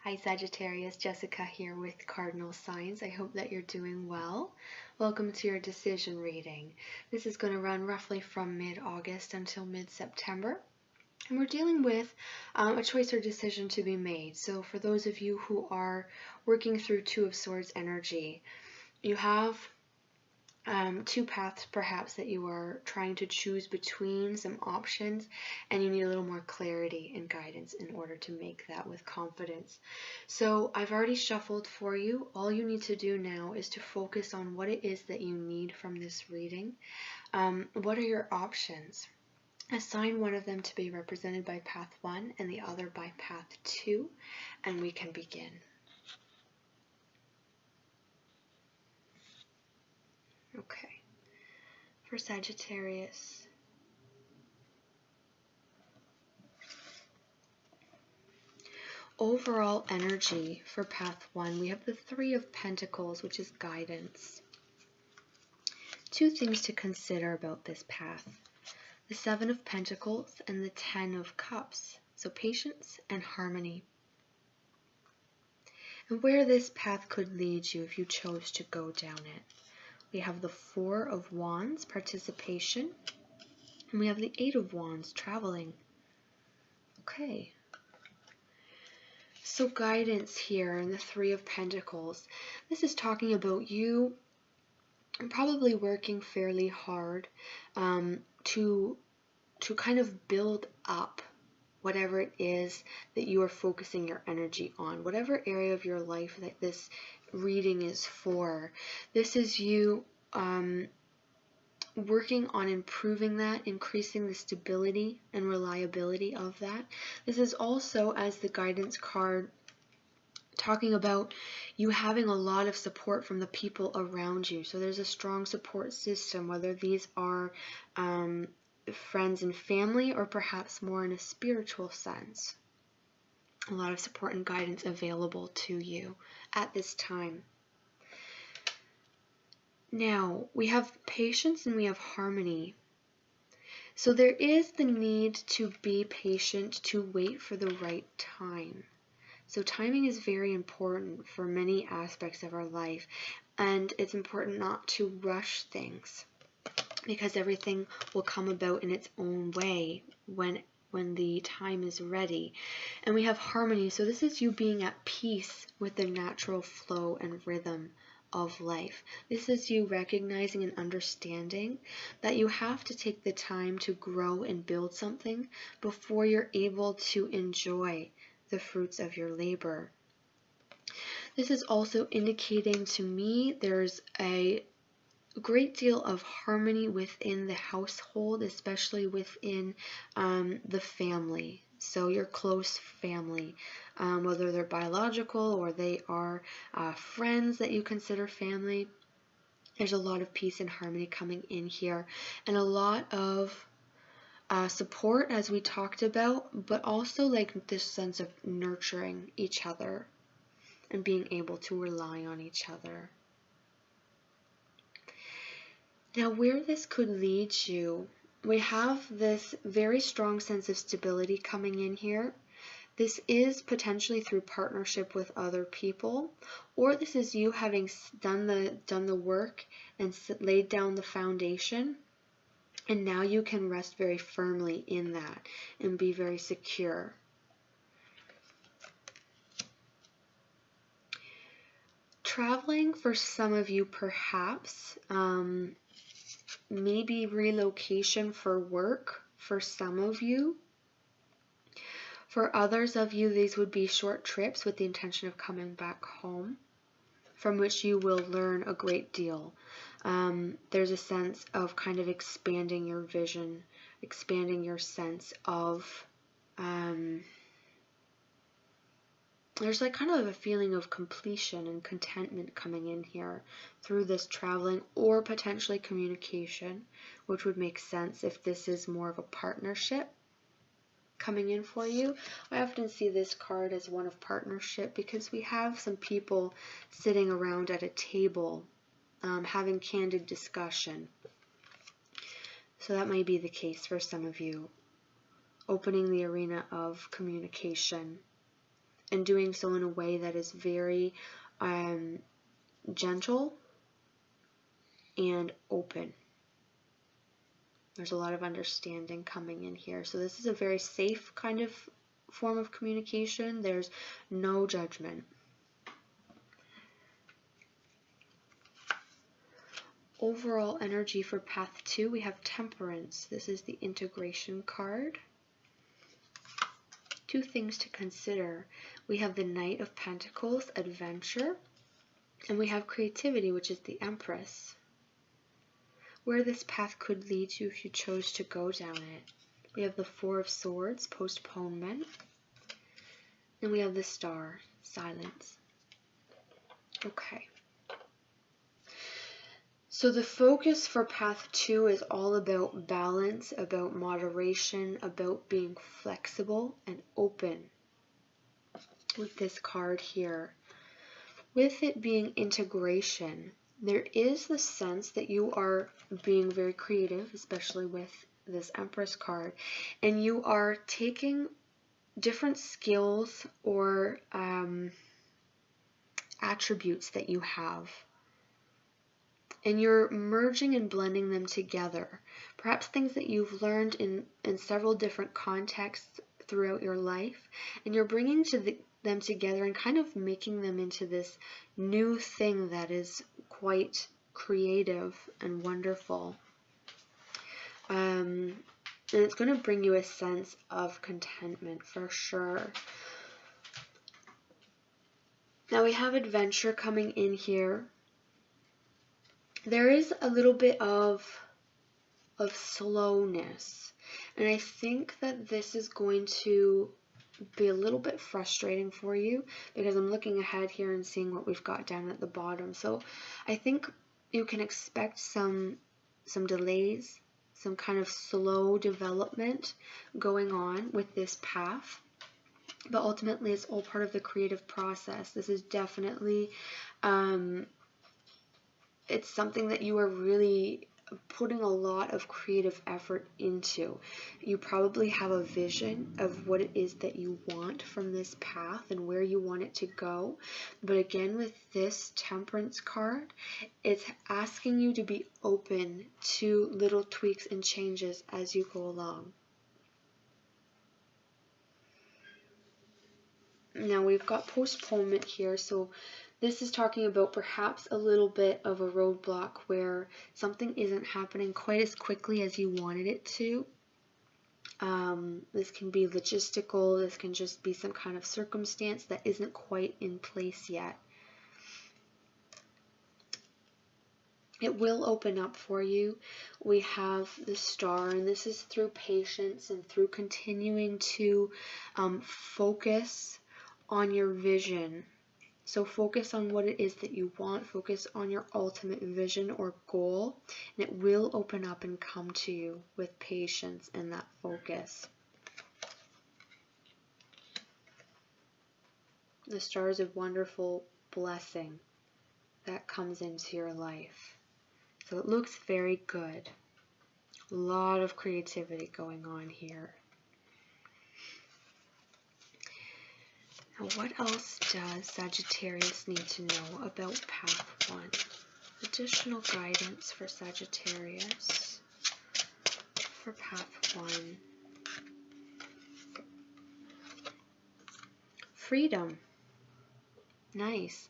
Hi Sagittarius, Jessica here with Cardinal Signs. I hope that you're doing well. Welcome to your decision reading. This is going to run roughly from mid-August until mid-September. And we're dealing with a choice or decision to be made. So for those of you who are working through Two of Swords energy, you have two paths perhaps that you are trying to choose between, some options, and you need a little more clarity and guidance in order to make that with confidence. So I've already shuffled for you. All you need to do now is to focus on what it is that you need from this reading. What are your options? Assign one of them to be represented by path 1 and the other by path 2, and we can begin. Okay, for Sagittarius, overall energy for path 1, we have the Three of Pentacles, which is guidance. Two things to consider about this path: the Seven of Pentacles and the Ten of Cups. So patience and harmony. And where this path could lead you if you chose to go down it. We have the Four of Wands, participation, and we have the Eight of Wands, traveling. Okay. So guidance here in the Three of Pentacles. This is talking about you probably working fairly hard to kind of build up whatever it is that you are focusing your energy on, whatever area of your life that this reading is for. This is you working on improving that, increasing the stability and reliability of that. This is also, as the guidance card, talking about you having a lot of support from the people around you. So there's a strong support system, whether these are friends and family or perhaps more in a spiritual sense. A lot of support and guidance available to you at this time. Now, we have patience and we have harmony. So there is the need to be patient, to wait for the right time. So timing is very important for many aspects of our life, and it's important not to rush things, because everything will come about in its own way when the time is ready. And we have harmony, so this is you being at peace with the natural flow and rhythm of life. This is you recognizing and understanding that you have to take the time to grow and build something before you're able to enjoy the fruits of your labor. This is also indicating to me there's a great deal of harmony within the household, especially within the family. So your close family, whether they're biological or they are friends that you consider family, there's a lot of peace and harmony coming in here, and a lot of support, as we talked about, but also like this sense of nurturing each other and being able to rely on each other. Now, where this could lead you, we have this very strong sense of stability coming in here. This is potentially through partnership with other people, or this is you having done the work and laid down the foundation, and now you can rest very firmly in that and be very secure. Traveling for some of you, perhaps, maybe relocation for work for some of you. For others of you, these would be short trips with the intention of coming back home, from which you will learn a great deal. There's a sense of kind of expanding your vision, expanding your sense of, there's like kind of a feeling of completion and contentment coming in here through this traveling, or potentially communication, which would make sense if this is more of a partnership coming in for you. I often see this card as one of partnership because we have some people sitting around at a table having candid discussion. So that might be the case for some of you, opening the arena of communication and doing so in a way that is very gentle and open. There's a lot of understanding coming in here. So this is a very safe kind of form of communication. There's no judgment. Overall energy for path 2, we have Temperance. This is the integration card. 2 things to consider. We have the Knight of Pentacles, adventure, and we have creativity, which is the Empress. Where this path could lead you if you chose to go down it. We have the Four of Swords, postponement, and we have the Star, silence. Okay. So the focus for path 2 is all about balance, about moderation, about being flexible and open with this card here. With it being integration, there is the sense that you are being very creative, especially with this Empress card, and you are taking different skills or attributes that you have, and you're merging and blending them together. Perhaps things that you've learned in several different contexts throughout your life, and you're bringing them together and kind of making them into this new thing that is quite creative and wonderful. And it's going to bring you a sense of contentment for sure. Now we have adventure coming in here. There is a little bit of slowness, and I think that this is going to be a little bit frustrating for you, because I'm looking ahead here and seeing what we've got down at the bottom. So I think you can expect some delays, some kind of slow development going on with this path, but ultimately it's all part of the creative process. This is definitely it's something that you are really putting a lot of creative effort into. You probably have a vision of what it is that you want from this path and where you want it to go. But again, with this Temperance card, it's asking you to be open to little tweaks and changes as you go along. Now we've got postponement here, so this is talking about perhaps a little bit of a roadblock where something isn't happening quite as quickly as you wanted it to. This can be logistical, this can just be some kind of circumstance that isn't quite in place yet. It will open up for you. We have the Star, and this is through patience and through continuing to focus on your vision. So focus on what it is that you want, focus on your ultimate vision or goal, and it will open up and come to you with patience and that focus. The Star is a wonderful blessing that comes into your life. So it looks very good. A lot of creativity going on here. Now, what else does Sagittarius need to know about path 1? Additional guidance for Sagittarius for path 1. Freedom. Nice.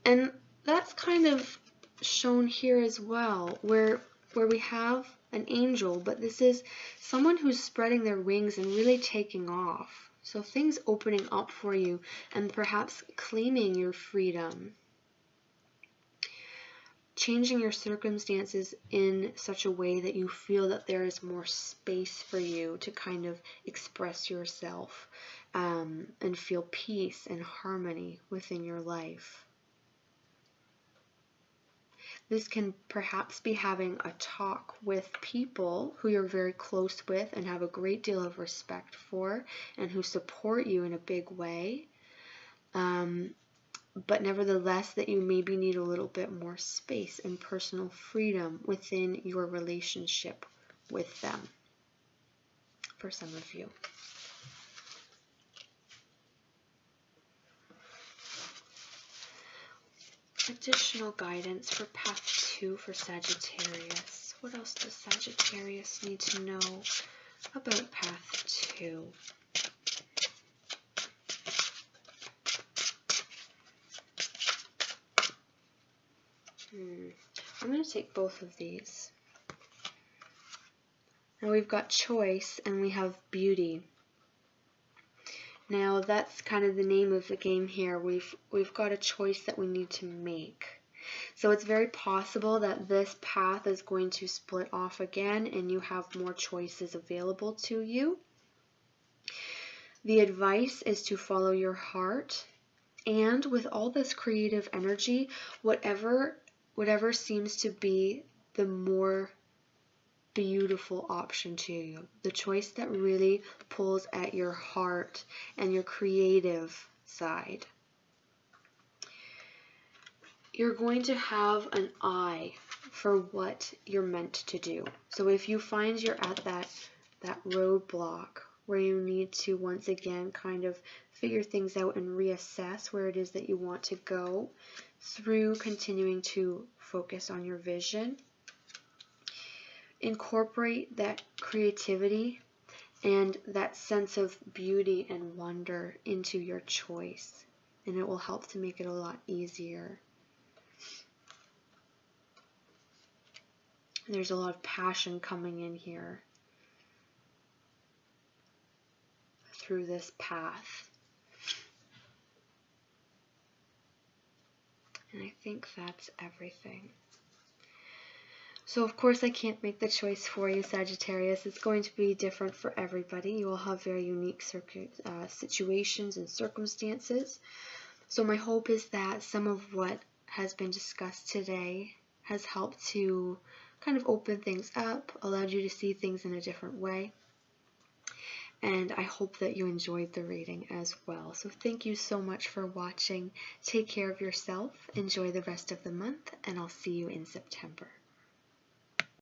And that's kind of shown here as well, where we have an angel, but this is someone who's spreading their wings and really taking off. So things opening up for you and perhaps claiming your freedom. Changing your circumstances in such a way that you feel that there is more space for you to kind of express yourself and feel peace and harmony within your life. This can perhaps be having a talk with people who you're very close with and have a great deal of respect for and who support you in a big way. But nevertheless, that you maybe need a little bit more space and personal freedom within your relationship with them, for some of you. additional guidance for path 2 for Sagittarius. What else does Sagittarius need to know about path 2? I'm going to take both of these. Now we've got choice and we have beauty. Now that's kind of the name of the game here. We've got a choice that we need to make. So it's very possible that this path is going to split off again and you have more choices available to you. The advice is to follow your heart, and with all this creative energy, whatever seems to be the more beautiful option to you, the choice that really pulls at your heart and your creative side. You're going to have an eye for what you're meant to do. So if you find you're at that roadblock where you need to once again kind of figure things out and reassess where it is that you want to go through continuing to focus on your vision, incorporate that creativity and that sense of beauty and wonder into your choice, and it will help to make it a lot easier. There's a lot of passion coming in here through this path. And I think that's everything. So of course I can't make the choice for you, Sagittarius. It's going to be different for everybody. You will have very unique situations and circumstances. So my hope is that some of what has been discussed today has helped to kind of open things up, allowed you to see things in a different way. And I hope that you enjoyed the reading as well. So thank you so much for watching. Take care of yourself. Enjoy the rest of the month, and I'll see you in September.